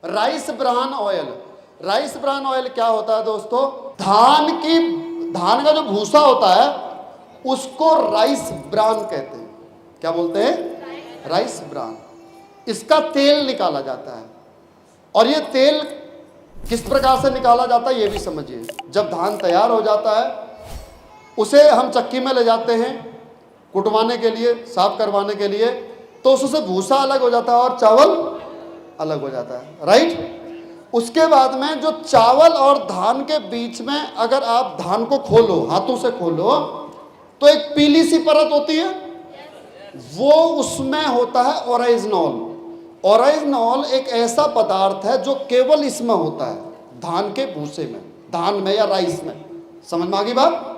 Rice bran oil. Rice bran oil क्या होता है दोस्तों? धान का जो भूसा होता है उसको राइस ब्रान कहते हैं। क्या बोलते हैं? Rice bran. इसका तेल निकाला जाता है। और ये तेल किस प्रकार से निकाला जाता है ये भी समझिए। जब धान तैयार हो जाता है उसे हम चक्की में ले जाते हैं कुटवाने के लिए, साफ करवाने के लिए, तो उससे भूसा अलग हो जाता है और चावल अलग हो जाता है, राइट। उसके बाद में जो चावल और धान के बीच में अगर आप धान को खोलो, हाथों से खोलो, तो एक पीली सी परत होती है, वो उसमें होता है ओराइजनॉल। ओराइजनॉल एक ऐसा पदार्थ है जो केवल इसमें होता है, धान के भूसे में, धान में या राइस में। समझ में आ गई बात?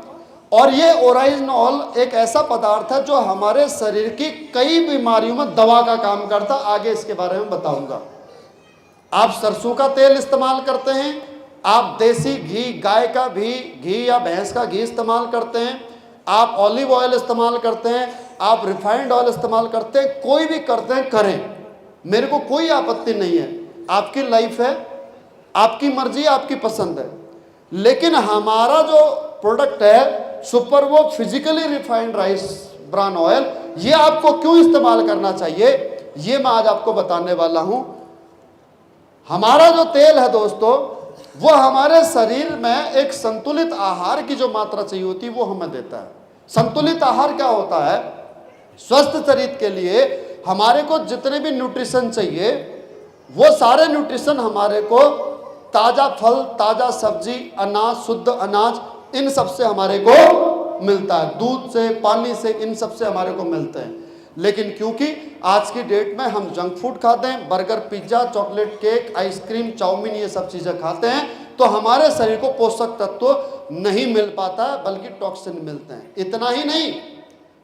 और ये ओराइजनॉल एक ऐसा पदार्थ है जो हमारे शरीर की कई बीमारियों में दवा का काम करता है। आगे इसके बारे में बताऊंगा। आप सरसों का तेल इस्तेमाल करते हैं, आप देसी घी, गाय का घी या भैंस का घी इस्तेमाल करते हैं, आप ऑलिव ऑयल इस्तेमाल करते हैं, आप रिफाइंड ऑयल इस्तेमाल करते हैं, कोई भी करते हैं, करें, मेरे को कोई आपत्ति नहीं है। आपकी लाइफ है, आपकी मर्जी, आपकी पसंद है। लेकिन हमारा जो प्रोडक्ट है सुपर वो physically refined rice bran oil, ये आपको क्यों इस्तेमाल करना चाहिए ये मैं आज आपको बताने वाला हूं। हमारा जो तेल है दोस्तों वो हमारे शरीर में एक संतुलित आहार की जो मात्रा चाहिए होती है वो हमें देता है। संतुलित आहार क्या होता है? स्वस्थ शरीर के लिए हमारे को जितने भी न्यूट्रिशन चाहिए वो सारे न्यूट्रिशन हमारे को ताजा फल, ताजा सब्जी, अनाज, शुद्ध अनाज, इन सब से हमारे को मिलता है। दूध से, पानी से, इन सब से हमारे को मिलते हैं। लेकिन क्योंकि आज की डेट में हम जंक फूड खाते हैं, burger, pizza, chocolate, cake, ice cream, chow mein, ये सब चीज़ें खाते हैं, तो हमारे शरीर को पोषक तत्व नहीं मिल पाता है, बल्कि टॉक्सिन मिलते हैं। इतना ही नहीं,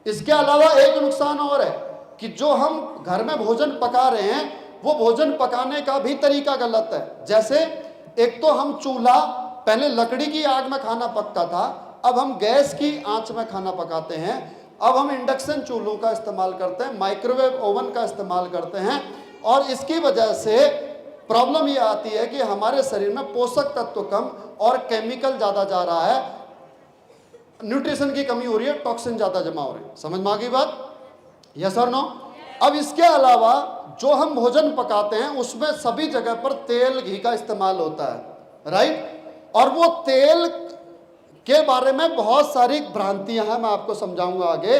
इसके अलावा एक नुकसान और है कि जो हम घर में भोजन पका रहे हैं वो भोजन पकाने का भी तरीका गलत है। जैसे एक तो हम चूल्हा, पहले लकड़ी की आग में खाना पकता था, अब हम गैस की आंच में खाना पकाते हैं। अब हम इंडक्शन चूल्हों का इस्तेमाल करते हैं, माइक्रोवेव ओवन का इस्तेमाल करते हैं, और इसकी वजह से प्रॉब्लम ये आती है कि हमारे शरीर में पोषक तत्व कम और केमिकल ज़्यादा जा रहा है, न्यूट्रिशन की कमी हो रही है, टॉक्सिन ज़्यादा जमा हो रहे हैं। समझ में आ गई बात? यस और नो? अब इसके अलावा जो हम भोजन पकाते हैं उसमें सभी जगह पर तेल, घी का इस्तेमाल होता है, राइट। और वो तेल के बारे में बहुत सारी भ्रांतियां हैं, मैं आपको समझाऊंगा आगे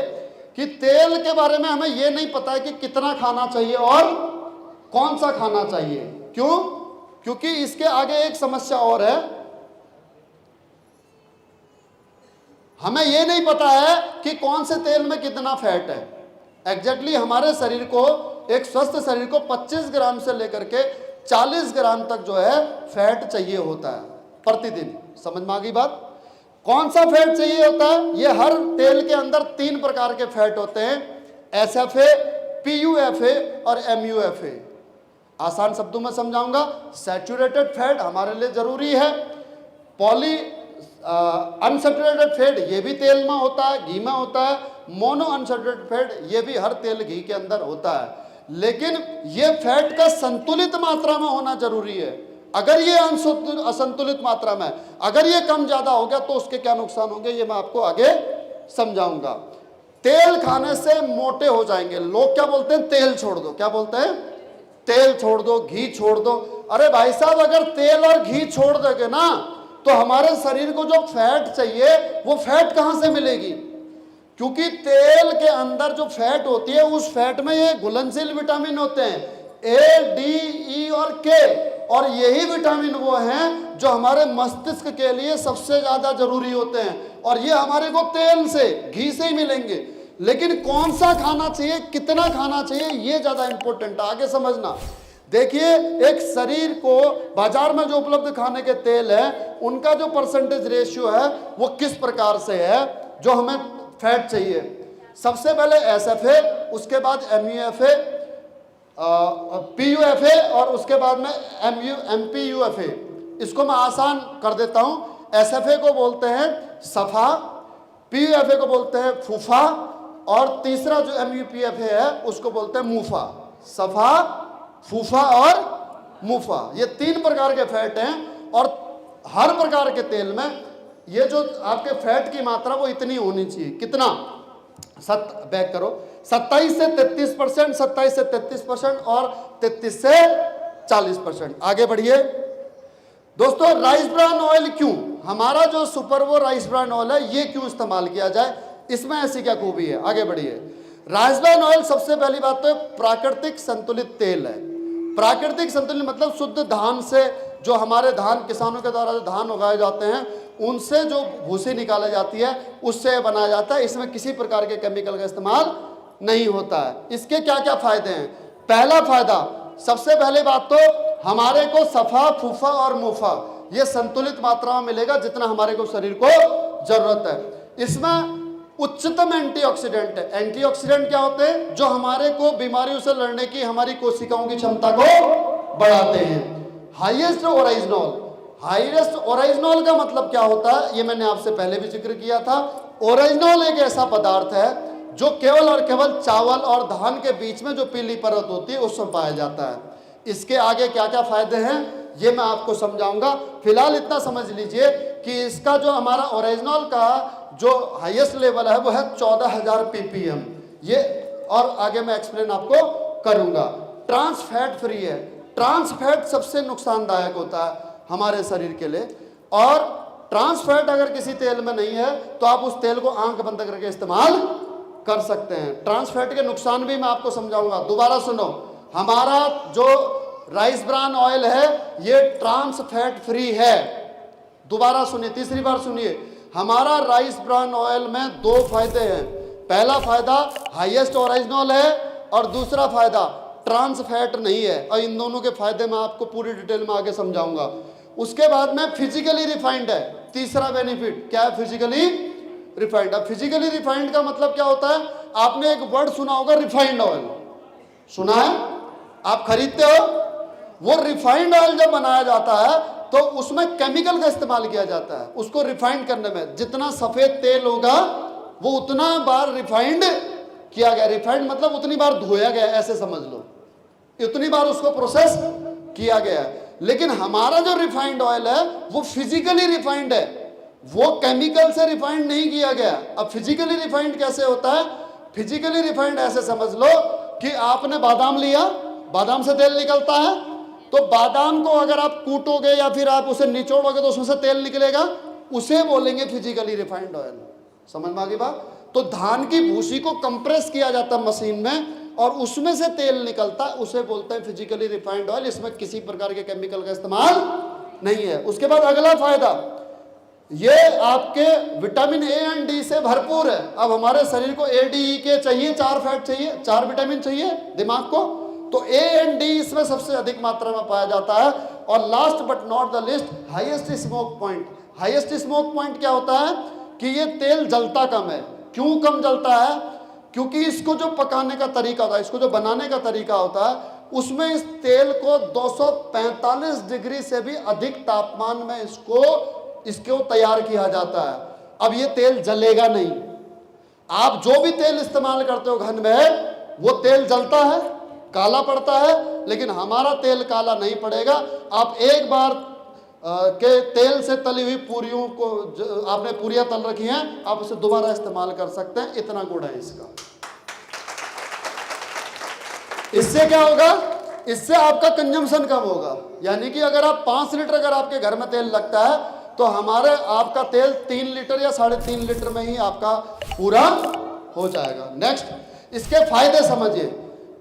कि तेल के बारे में हमें ये नहीं पता है कि कितना खाना चाहिए और कौन सा खाना चाहिए। क्यों? क्योंकि इसके आगे एक समस्या और है, हमें ये नहीं पता है कि कौन से तेल में कितना फैट है। एग्जैक्टली हमारे शरीर को, एक स्वस्थ शरीर को 25 ग्राम से लेकर के 40 ग्राम तक जो है फैट चाहिए होता है प्रतिदिन। समझ में आ गई बात? कौन सा फैट चाहिए होता है? ये हर तेल के अंदर 3 प्रकार के फैट होते हैं, SFA, PUFA और MUFA। आसान शब्दों में समझाऊंगा, सैचुरेटेड फैट हमारे लिए जरूरी है, पॉली अनसैचुरेटेड फैट ये भी तेल में होता है, घी में होता है, मोनो अनसैचुरेटेड फैट ये भी हर तेल, घी के अंदर होता है। लेकिन ये फैट का संतुलित मात्रा में होना जरूरी है। अगर ये असंतुलित मात्रा में, अगर ये कम ज्यादा हो गया तो उसके क्या नुकसान होंगे ये मैं आपको आगे समझाऊंगा। तेल खाने से मोटे हो जाएंगे। लोग क्या बोलते हैं? तेल छोड़ दो। क्या बोलते हैं? तेल छोड़ दो, घी छोड़ दो। अरे भाई साहब, अगर तेल और घी छोड़ दोगे ना तो हमारे शरीर को जो फैट चाहिए वो फैट कहां से मिलेगी? क्योंकि तेल के अंदर जो फैट होती है उस फैट में ये घुलनशील विटामिन होते हैं, A, D, E और K, और यही विटामिन वो हैं जो हमारे मस्तिष्क के लिए सबसे ज्यादा जरूरी होते हैं, और ये हमारे को तेल से, घी से ही मिलेंगे। लेकिन कौन सा खाना चाहिए, कितना खाना चाहिए, ये ज्यादा इंपॉर्टेंट है। आगे समझना। देखिए, एक शरीर को बाजार में जो उपलब्ध खाने के तेल है उनका जो परसेंटेज रेशियो है वो किस प्रकार से है जो हमें फैट चाहिए। सबसे पहले SFA, उसके बाद MUFA, PUFA और उसके बाद में MPUFA। इसको मैं आसान कर देता हूं। SFA को बोलते हैं सफा, PUFA को बोलते हैं फूफा, और तीसरा जो MUPFA है उसको बोलते हैं मूफा। सफा, फूफा और मुफा। ये 3 प्रकार के फैट हैं और हर प्रकार के तेल में ये जो आपके फैट की मात्रा वो इतनी होनी चाहिए। कितना? बैक करो, 27 से 33%, 27 से 33% और 33 से 40%। आगे बढ़िए दोस्तों। राइस ब्रान ऑयल क्यों, हमारा जो सुपरवो राइस ब्रान ऑयल है ये क्यों इस्तेमाल किया जाए, इसमें ऐसी क्या खूबी है? आगे बढ़िए। राइस ब्रान ऑयल सबसे पहली बात तो प्राकृतिक संतुलित तेल है। प्राकृतिक संतुलित मतलब शुद्ध धान से, जो हमारे धान किसानों के द्वारा जो धान उगाए जाते हैं उनसे जो भूसी निकाली जाती है उससे बनाया जाता है। इसमें किसी प्रकार के केमिकल का इस्तेमाल नहीं होता है। इसके क्या क्या फायदे हैं? पहला फायदा, सबसे पहले बात तो हमारे को सफा, फूफा और मुफा ये संतुलित मात्रा में मिलेगा जितना हमारे को शरीर को जरूरत है। इसमें उच्चतम एंटीऑक्सीडेंट है। एंटीऑक्सीडेंट क्या होते हैं? जो हमारे को बीमारियों से लड़ने की हमारी कोशिकाओं की क्षमता को बढ़ाते हैं। हाईएस्ट ओरिजिनॉल, हाईएस्ट ओरिजिनॉल का मतलब क्या होता है ये मैंने आपसे पहले भी जिक्र किया था। ओरिजिनॉल एक ऐसा पदार्थ है जो केवल और केवल चावल और धान के बीच में जो पीली परत होती है उसमें पाया जाता है। इसके आगे क्या क्या फायदे हैं ये मैं आपको समझाऊंगा। फिलहाल इतना समझ लीजिए कि इसका जो हमारा ओरिजिनल का जो हाईएस्ट लेवल है वो है 14,000 ppm ये, और आगे मैं एक्सप्लेन आपको करूंगा। ट्रांस फैट फ्री है। ट्रांस फैट सबसे नुकसानदायक होता है हमारे शरीर के लिए, और ट्रांस फैट अगर किसी तेल में नहीं है तो आप उस तेल को आंख बंद करके इस्तेमाल कर सकते हैं। ट्रांस फैट के नुकसान भी मैं आपको समझाऊंगा। दोबारा सुनो, हमारा जो राइस ब्रान ऑयल है ये ट्रांस फैट फ्री है। दोबारा सुनिए, तीसरी बार सुनिए, हमारा राइस ब्रान ऑयल में 2 फायदे हैं। पहला फायदा हाईएस्ट ओरिजिनल है और दूसरा फायदा ट्रांस फैट नहीं है, और इन दोनों के फायदे मैं आपको पूरी डिटेल में आगे समझाऊंगा। उसके बाद में फिजिकली रिफाइंड है। तीसरा बेनिफिट क्या है? Physically refined. अब फिजिकली रिफाइंड का मतलब क्या होता है? आपने एक वर्ड सुना होगा, रिफाइंड ऑयल सुना है? आप खरीदते हो, वो रिफाइंड ऑयल जब बनाया जाता है तो उसमें केमिकल का इस्तेमाल किया जाता है उसको रिफाइंड करने में। जितना सफेद तेल होगा वो उतना बार रिफाइंड किया गया। रिफाइंड मतलब उतनी बार धोया गया, ऐसे समझ लो, इतनी बार उसको प्रोसेस किया गया। लेकिन हमारा जो रिफाइंड ऑयल है वो फिजिकली रिफाइंड है, वो केमिकल से रिफाइंड नहीं किया गया। अब फिजिकली रिफाइंड कैसे होता है? फिजिकली रिफाइंड ऐसे समझ लो कि आपने बादाम लिया, बादाम से तेल निकलता है, तो बादाम को अगर आप कूटोगे या फिर आप उसे निचोड़ोगे तो उसमें से तेल निकलेगा, उसे बोलेंगे फिजिकली रिफाइंड ऑयल। समझ में आ गई बात? तो धान की भूसी को कंप्रेस किया जाता है मशीन में और उसमें से तेल निकलता है, उसे बोलते हैं फिजिकली रिफाइंड ऑयल। इसमें किसी प्रकार के केमिकल का इस्तेमाल नहीं है। उसके बाद अगला फायदा, ये आपके विटामिन ए एंड डी से भरपूर है। अब हमारे शरीर को ए डी ई के चाहिए, 4 फैट चाहिए, 4 विटामिन चाहिए दिमाग को, तो ए एंड डी इसमें सबसे अधिक मात्रा में पाया जाता है। और last but not the list, highest smoke point. Highest smoke point क्या होता है कि ये तेल जलता कम है। क्यों कम जलता है? क्योंकि इसको जो पकाने का तरीका होता है, इसको जो बनाने का तरीका होता है, उसमें इस तेल को 245 डिग्री से भी अधिक तापमान में इसको तैयार किया जाता है। अब ये तेल जलेगा नहीं। आप जो भी तेल इस्तेमाल करते हो घर में, वो तेल जलता है, काला पड़ता है, लेकिन हमारा तेल काला नहीं पड़ेगा। आप एक बार के तेल से तली हुई पूरियों को, आपने पूरियां तल रखी हैं, आप उसे दोबारा इस्तेमाल कर सकते हैं, इतना गुण है इसका। इससे क्या होगा? इससे आपका कंजम्पशन कम होगा। यानी कि अगर आप 5 लीटर अगर आपके घर में तेल लगता है तो हमारे आपका तेल 3 लीटर या 3.5 लीटर में ही आपका पूरा हो जाएगा। नेक्स्ट, इसके फायदे समझिए।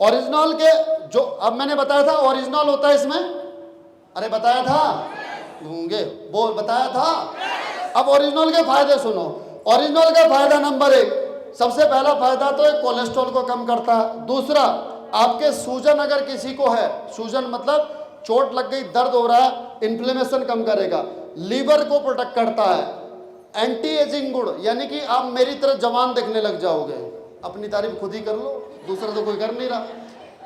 ओरिजिनल के जो अब मैंने बताया था, ओरिजिनल होता है इसमें, अरे बताया था होंगे, बोल बताया था। अब ओरिजिनल के फायदे सुनो। ओरिजिनल का फायदा नंबर 1, सबसे पहला फायदा तो कोलेस्ट्रॉल को कम करता है। दूसरा, आपके सूजन अगर किसी को है, सूजन मतलब चोट लग गई, दर्द हो रहा है, इन्फ्लेमेशन कम करेगा। लीवर को प्रोटेक्ट करता है। एंटी एजिंग गुण, यानी कि आप मेरी तरह जवान दिखने लग जाओगे। अपनी तारीफ खुद ही कर लो, दूसरा तो कोई कर नहीं रहा,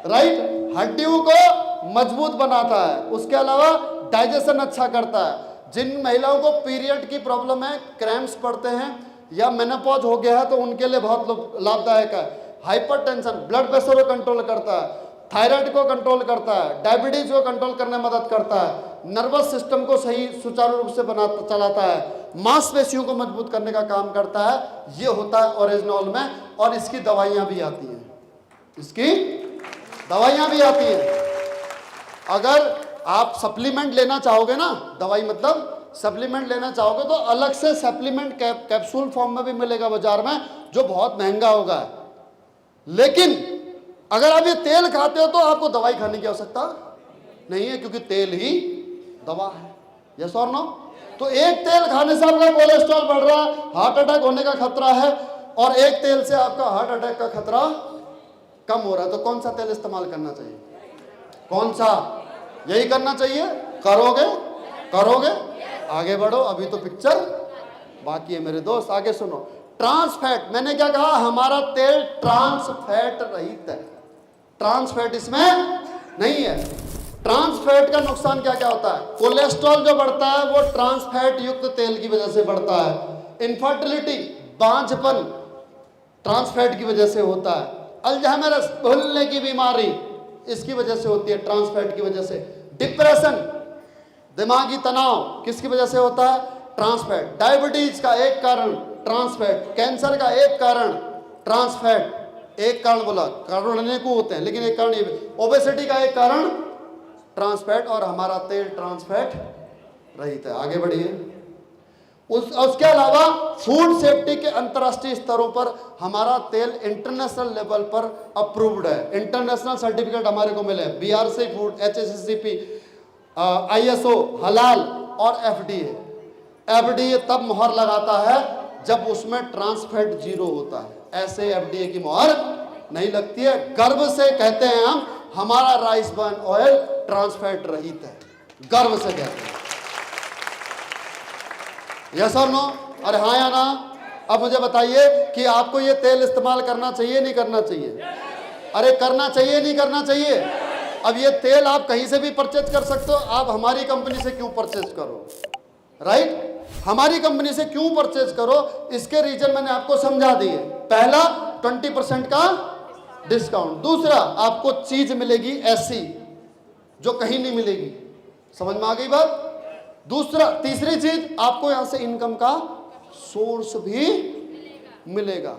राइट। हड्डियों को मजबूत बनाता है। उसके अलावा डाइजेशन अच्छा करता है। जिन महिलाओं को पीरियड की प्रॉब्लम है, क्रैम्प्स पड़ते हैं या मेनोपॉज हो गया है, तो उनके लिए बहुत लाभदायक है। हाइपरटेंशन, ब्लड प्रेशर को कंट्रोल करता है। थायराइड को कंट्रोल करता है, डायबिटीज को कंट्रोल करने में मदद करता है, नर्वस सिस्टम को सही सुचारू रूप से बनाता चलाता है, मांसपेशियों को मजबूत करने का काम करता है। ये होता है ओरिजिनॉल में, और इसकी दवाइयां भी आती हैं, इसकी दवाइयां भी आती हैं। अगर आप सप्लीमेंट लेना चाहोगे ना, दवाई मतलब सप्लीमेंट लेना चाहोगे तो अलग से सप्लीमेंट कैप्सूल फॉर्म में भी मिलेगा बाजार में, जो बहुत महंगा होगा। लेकिन अगर आप ये तेल खाते हो तो आपको दवाई खाने की आवश्यकता नहीं है, क्योंकि तेल ही दवा है। यस और नो? तो एक तेल खाने से आपका कोलेस्ट्रॉल बढ़ रहा है, हार्ट अटैक होने का खतरा है, और एक तेल से आपका हार्ट अटैक का खतरा कम हो रहा है। तो कौन सा तेल इस्तेमाल करना चाहिए? कौन सा? यही करना चाहिए। करोगे? करोगे? आगे बढ़ो, अभी तो पिक्चर बाकी है मेरे दोस्त। आगे सुनो। ट्रांस फैट, मैंने क्या कहा? हमारा तेल ट्रांस फैट रहित है, ट्रांस फैट इसमें नहीं है। ट्रांस फैट का नुकसान क्या क्या होता है? कोलेस्ट्रॉल जो बढ़ता है वो ट्रांस फैट युक्त तेल की वजह से बढ़ता है। इनफर्टिलिटी, बांझपन, ट्रांस फैट की वजह से होता है। अल्जाइमर, भूलने की बीमारी, इसकी वजह से होती है, ट्रांस फैट की वजह से। डिप्रेशन, दिमागी तनाव, किसकी वजह से होता है? Trans fat. डायबिटीज का एक कारण ट्रांस फैट, कैंसर का एक कारण ट्रांस फैट। एक कारण बोला, कारण अनेकों होते हैं, लेकिन एक कारण ये। ओबेसिटी का एक कारण ट्रांस फैट, और हमारा तेल ट्रांस फैट रहित है। आगे बढ़िए। उसके अलावा फूड सेफ्टी के अंतर्राष्ट्रीय स्तरों पर हमारा तेल इंटरनेशनल लेवल पर अप्रूव्ड है। इंटरनेशनल सर्टिफिकेट हमारे को मिले, बीआरसी फूड, एचएसीसीपी, आईएसओ, हलाल और एफडीए। एफडीए तब मुहर लगाता है जब उसमें ट्रांस फैट 0 होता है, ऐसे एफडीए की मुहर नहीं लगती है। गर्व से कहते हैं हम, हमारा rice bran oil trans fat रहित है, गर्व से कहते हैं। यस और नो? अरे हाँ या ना? अब मुझे बताइए कि आपको ये तेल इस्तेमाल करना चाहिए नहीं करना चाहिए? अरे करना चाहिए नहीं करना चाहिए? अब ये तेल आप कहीं से भी परचेज कर सकते हो, आप हमारी कंपनी से क्यों परचेज करो? राइट? हमारी कंपनी से क्यों परचेज करो? इसके रीजन मैंने आपको समझा दिए। पहला, 20% का डिस्काउंट। दूसरा, आपको चीज मिलेगी ऐसी जो कहीं नहीं मिलेगी। समझ में आ गई बात? दूसरा, तीसरी चीज, आपको यहां से इनकम का सोर्स भी मिलेगा।